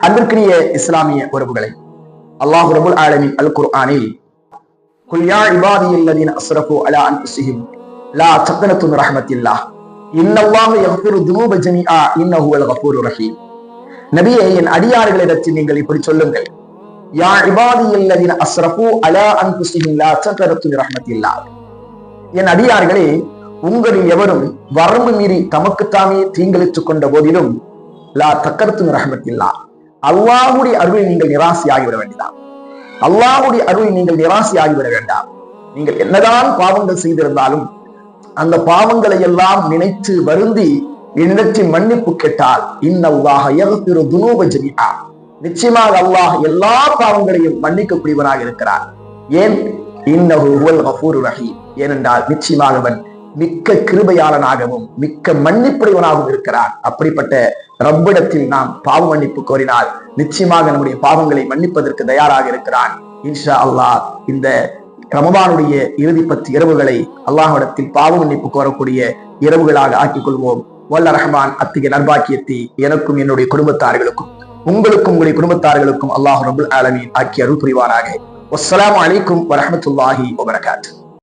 அன்பிற்கினிய இஸ்லாமிய உறவுகளை, அல்லாஹ் ரப்புல் ஆலமீன் அல் குர்ஆனில் குல் யா இபாதியல்லதீன அஸ்ரஃபு அலா அன்ஃபுஸிஹிம் லா தக்னது மின் ரஹ்மத்தில்லாஹ் இன்னல்லாஹ யக்ஃபிரு துனூப ஜமீஆ இன்னஹு வல் கஃபூருர் ரஹீம். நபியே, என் அடியார்களிடத்தில் நீங்கள் இப்படி சொல்லுங்கள், யா இபாதியல்லதீன அஸ்ரஃபு அலா அன்ஃபுஸிஹிம் லா தக்னது மின் ரஹ்மத்தில்லாஹ். என் அடியார்களே, உங்களில் எவரும் வரம்பு மீறி தமக்குத்தாமே தீங்கிழைத்துக் கொண்ட போதிலும் லா தக்னது மின் ரஹ்மத்தில்லாஹ், அல்லாஹ்வுடைய அருளில் நீங்கள் நிராசையாகிவிட வேண்டாம். அல்லாஹ்வுடைய அருளில் நீங்கள் நிராசையாகிவிட வேண்டாம். நீங்கள் என்னதான் பாவங்கள் செய்திருந்தாலும் அந்த பாவங்களை எல்லாம் நினைத்து வருந்தி என்னிடத்தில் மன்னிப்பு கேட்டால் இன்னல்லாஹ யக்ஃபிரு துனூப ஜமீஆ, நிச்சயமாக அல்லாஹ் எல்லா பாவங்களையும் மன்னிக்கக்கூடியவனாக இருக்கிறார். ஏன்? இன்னஹு ஹுவல் கஃபூருர் ரஹீம், ஏனென்றால் நிச்சயமாக அவன் மிக்க கிருபையாளனாகவும் மிக்க மன்னிப்புடையவனாகவும் இருக்கிறார். அப்படிப்பட்ட ரப்பிடத்தில் நாம் பாவ மன்னிப்பு கோரினால் நிச்சயமாக நம்முடைய பாவங்களை மன்னிப்பதற்கு தயாராக இருக்கிறான். இன்ஷா அல்லாஹ் இந்த ரமதானுடைய இறுதி 10 இரவுகளை அல்லாஹ்விடத்தில் பாவ மன்னிப்பு கோரக்கூடிய இரவுகளாக ஆக்கிக் கொள்வோம். வல்ல ரஹ்மான் அத்தகைய நற்பாக்கியத்தை எனக்கும் என்னுடைய குடும்பத்தார்களுக்கும் உங்களுக்கும் உங்களுடைய குடும்பத்தார்களுக்கும் அல்லாஹ் ரப்புல் ஆலமீன் ஆக்கி அருள் புரிவாராக. வஸ்ஸலாமு அலைக்கும் வரஹ்மத்துல்லாஹி வபரகாத்துஹு.